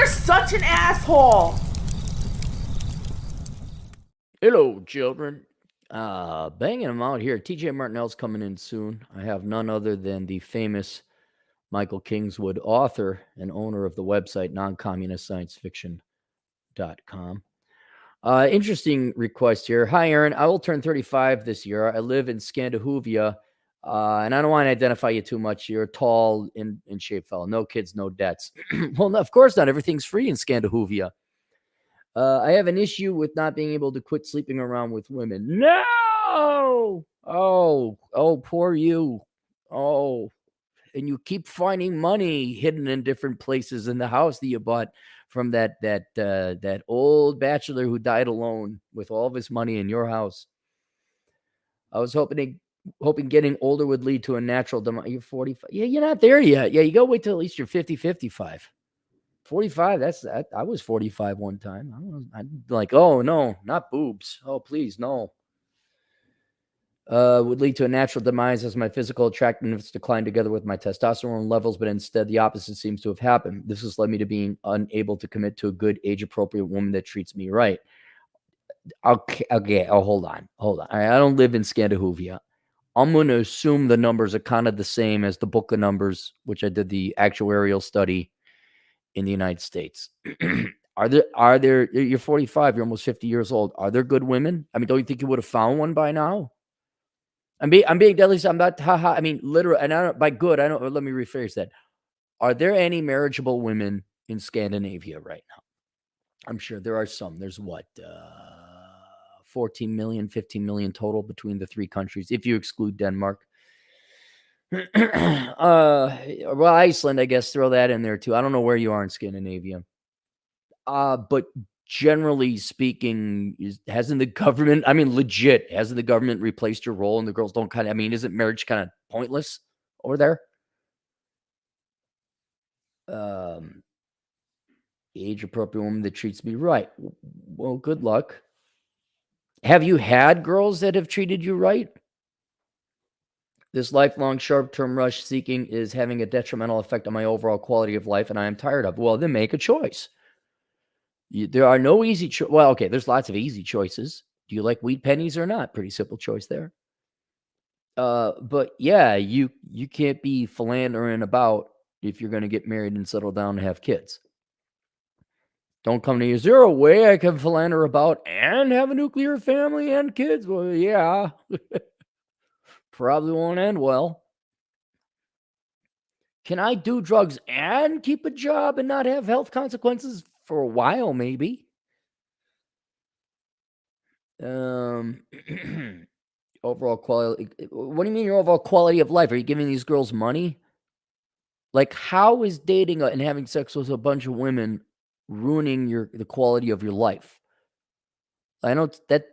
You're such an asshole. Hello, children. Banging them out here. TJ Martinell's coming in soon. I have none other than the famous Michael Kingswood, author and owner of the website noncommunistsciencefiction.com. Interesting request here. Hi, Aaron. I will turn 35 this year. I live in Scandinavia, and I don't want to identify you too much. You're a tall, in shape fellow. No kids, no debts. Well, no, of course not. Everything's free in Scandinavia. I have an issue with not being able to quit sleeping around with women. No! Oh, poor you. Oh, and you keep finding money hidden in different places in the house that you bought from that old bachelor who died alone with all of his money in your house. I was hoping getting older would lead to a natural demise. You're 45. Yeah, you're not there yet. Yeah, you gotta wait till at least you're 50, 55. 45, I was 45 one time. I'm like, oh no, not boobs. Oh, please, no. Would lead to a natural demise as my physical attractiveness declined together with my testosterone levels, but instead the opposite seems to have happened. This has led me to being unable to commit to a good age-appropriate woman that treats me right. Okay. Oh, hold on. I don't live in Scandinavia. I'm going to assume the numbers are kind of the same as the book of numbers, which I did the actuarial study in the United States. Are there, you're 45, you're almost 50 years old. Are there good women? I mean, don't you think you would have found one by now? I'm being deadly. I'm not, haha. I mean, literally, and I don't, by good, I don't, let me rephrase that. Are there any marriageable women in Scandinavia right now? I'm sure there are some. There's what, 14 million, 15 million total between the three countries, if you exclude Denmark. Well, Iceland, I guess, throw that in there too. I don't know where you are in Scandinavia. But generally speaking, hasn't the government, I mean, legit, hasn't the government replaced your role and the girls don't kind of, I mean, isn't marriage kind of pointless over there? Age appropriate woman that treats me right. Well, good luck. Have you had girls that have treated you right? This lifelong short-term rush seeking is having a detrimental effect on my overall quality of life, and I am tired of. Well, then make a choice. There are no easy well, okay, there's lots of easy choices. Do you like wheat pennies or not? Pretty simple choice there. But yeah, you can't be philandering about if you're going to get married and settle down and have kids. Don't come to me. Is there a way I can philander about and have a nuclear family and kids? Well, yeah. Probably won't end well. Can I do drugs and keep a job and not have health consequences for a while, maybe? Overall quality. What do you mean your overall quality of life? Are you giving these girls money? Like, how is dating and having sex with a bunch of women ruining the quality of your life? I know that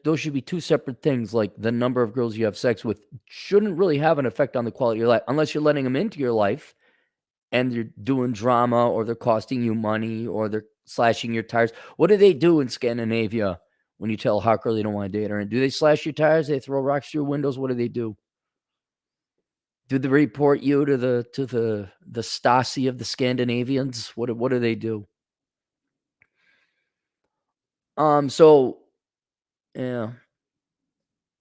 those should be two separate things. Like, the number of girls you have sex with shouldn't really have an effect on the quality of your life unless you're letting them into your life and they're doing drama or they're costing you money or they're slashing your tires. What do they do in Scandinavia when you tell a hot girl they don't want to date her? And do they slash your tires? They throw rocks through your windows? What do they do? Do they report you to the Stasi of the Scandinavians? What do they do? So yeah.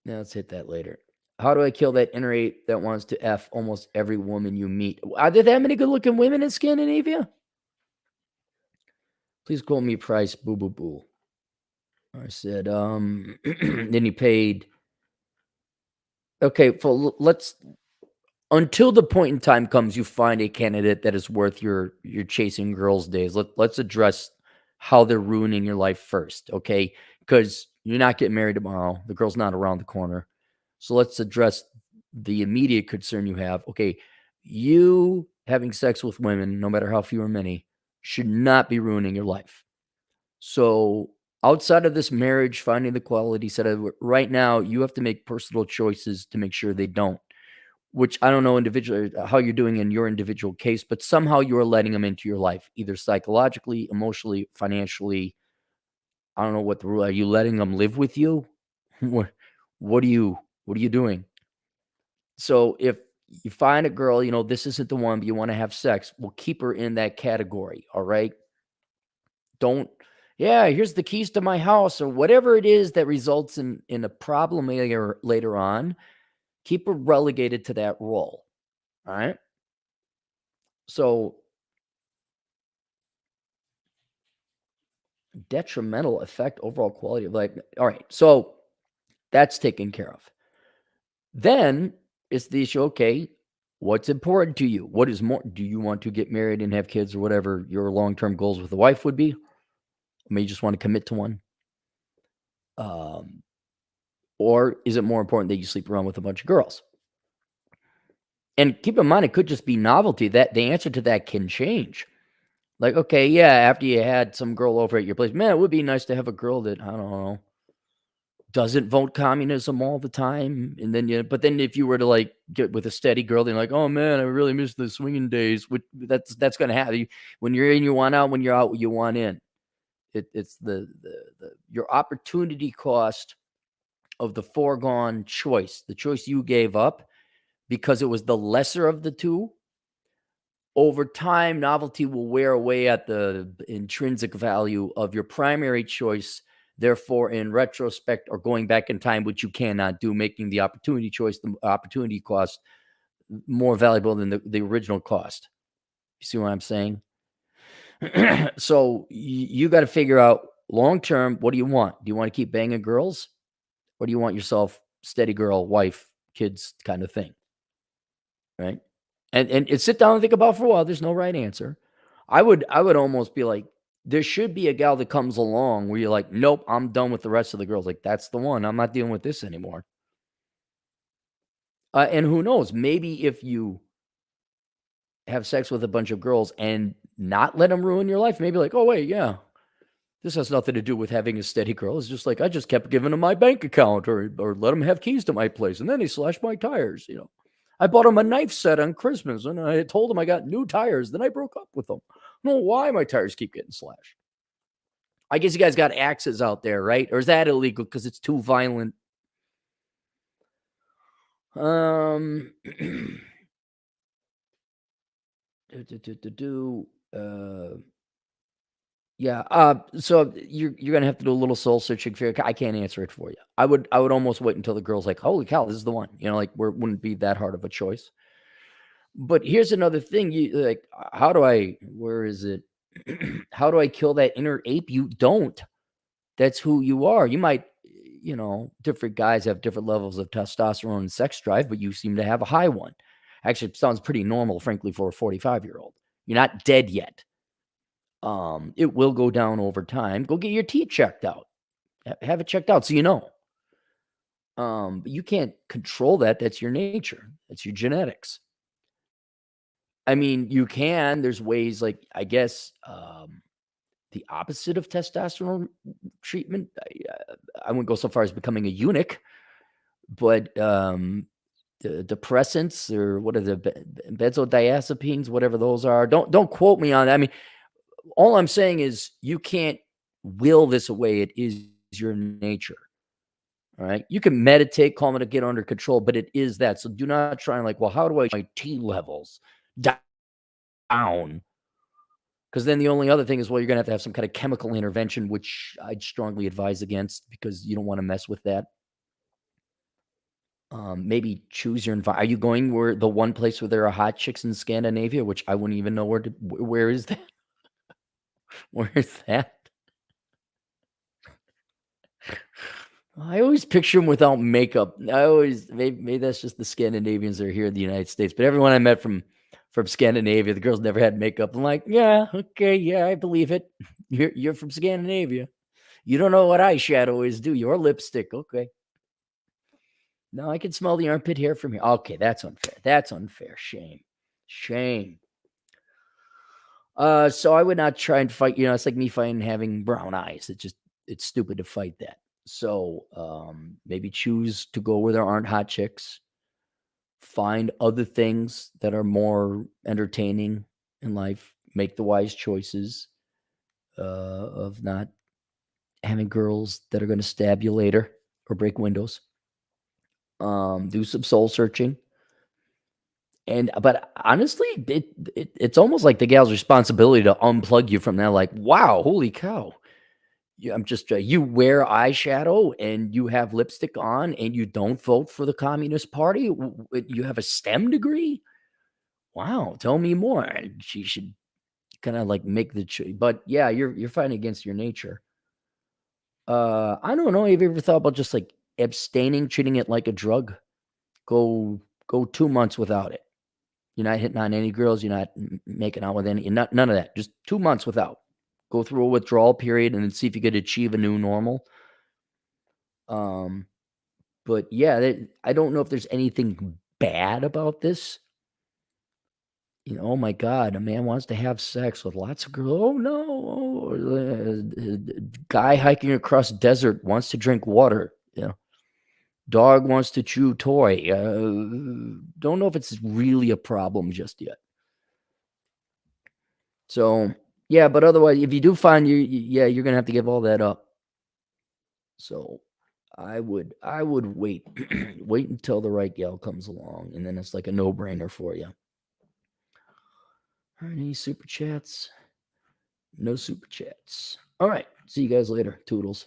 Let's hit that later. How do I kill that inner ape that wants to F almost every woman you meet? Are there that many good-looking women in Scandinavia? Please call me Price. Boo, boo, boo. I said, then he paid. Okay, let's, until the point in time comes you find a candidate that is worth your chasing girls days. Let's address how they're ruining your life first, okay? Because you're not getting married tomorrow. The girl's not around the corner. So let's address the immediate concern you have. Okay, you having sex with women, no matter how few or many, should not be ruining your life. So outside of this marriage, finding the quality set of right now, you have to make personal choices to make sure they don't. Which I don't know individually how you're doing in your individual case, but somehow you're letting them into your life, either psychologically, emotionally, financially. I don't know what the rule. Are you letting them live with you? What are you doing? So if you find a girl, this isn't the one, but you want to have sex. Well, keep her in that category. All right. Don't, yeah, here's the keys to my house or whatever it is that results in a problem later on. Keep her relegated to that role. All right. So detrimental effect overall quality of life. All right. So that's taken care of. Then it's the issue, okay, what's important to you? What is more? Do you want to get married and have kids or whatever your long-term goals with a wife would be? Or maybe you just want to commit to one. Um, or is it more important that you sleep around with a bunch of girls? And keep in mind, it could just be novelty. That the answer to that can change. Like, okay, yeah, after you had some girl over at your place, man, it would be nice to have a girl that, I don't know, doesn't vote communism all the time. And then but then if you were to like get with a steady girl, then like, oh man, I really miss the swinging days. That's gonna happen. When you're in, you want out. When you're out, you want in. It's the your opportunity cost of the foregone choice, the choice you gave up because it was the lesser of the two. Over time, novelty will wear away at the intrinsic value of your primary choice. Therefore, in retrospect or going back in time, which you cannot do, making the opportunity choice, the opportunity cost more valuable than the original cost. You see what I'm saying? So you got to figure out long term, what do you want? Do you want to keep banging girls? Or do you want yourself steady girl, wife, kids kind of thing? Right? And sit down and think about it for a while. There's no right answer. I would almost be like, there should be a gal that comes along where you're like, nope, I'm done with the rest of the girls. Like, that's the one. I'm not dealing with this anymore. And who knows? Maybe if you have sex with a bunch of girls and not let them ruin your life, maybe like, oh wait, yeah, this has nothing to do with having a steady girl. It's just like I just kept giving them my bank account or let them have keys to my place, and then they slashed my tires. I bought them a knife set on Christmas, and I told them I got new tires. Then I broke up with them. I don't know why my tires keep getting slashed. I guess you guys got axes out there, right? Or is that illegal because it's too violent? Um, yeah. So you're gonna have to do a little soul searching for. I can't answer it for you. I would almost wait until the girl's like, holy cow, this is the one. Like where it wouldn't be that hard of a choice. But here's another thing. You like, how do I? Where is it? How do I kill that inner ape? You don't. That's who you are. You might, different guys have different levels of testosterone and sex drive, but you seem to have a high one. Actually, it sounds pretty normal, frankly, for a 45-year-old. You're not dead yet. It will go down over time. Go get your teeth checked out. Have it checked out so you know. But you can't control that. That's your nature. That's your genetics. I mean, you can. There's ways like, I guess, the opposite of testosterone treatment. I wouldn't go so far as becoming a eunuch, but the depressants or what are the benzodiazepines, whatever those are. Don't quote me on that. I mean, all I'm saying is you can't will this away. It is your nature. All right. You can meditate, calm it, to get under control, but it is that. So do not try and like, well, how do I my T levels down? Because then the only other thing is, well, you're going to have some kind of chemical intervention, which I'd strongly advise against because you don't want to mess with that. Maybe choose your environment. Are you going where the one place where there are hot chicks in Scandinavia, which I wouldn't even know where is that? Where is that? I always picture them without makeup. Maybe that's just the Scandinavians that are here in the United States. But everyone I met from Scandinavia, the girls never had makeup. I'm like, yeah, okay, yeah, I believe it. You're from Scandinavia. You don't know what eyeshadow is, do you? Or lipstick. Okay. No, I can smell the armpit hair from here. Okay, that's unfair. That's unfair. Shame. Shame. So I would not try and fight, it's like me fighting having brown eyes. It's stupid to fight that. So maybe choose to go where there aren't hot chicks. Find other things that are more entertaining in life. Make the wise choices of not having girls that are going to stab you later or break windows. Do some soul searching. But honestly, it's almost like the gal's responsibility to unplug you from that. Like, wow, holy cow! I'm just you wear eyeshadow and you have lipstick on and you don't vote for the Communist Party. You have a STEM degree. Wow, tell me more. And she should kind of like make the but yeah, you're fighting against your nature. I don't know. Have you ever thought about just like abstaining, treating it like a drug? Go 2 months without it. You're not hitting on any girls. You're not making out with any. None of that. Just 2 months without. Go through a withdrawal period and then see if you could achieve a new normal. But yeah, I don't know if there's anything bad about this. Oh my God, a man wants to have sex with lots of girls. Oh no, guy hiking across desert wants to drink water. Dog wants to chew toy. Don't know if it's really a problem just yet. So yeah, but otherwise, if you do find you're gonna have to give all that up. So I would wait wait until the right gal comes along, and then it's like a no-brainer for you. All right, any super chats? No super chats. All right, see you guys later. Toodles.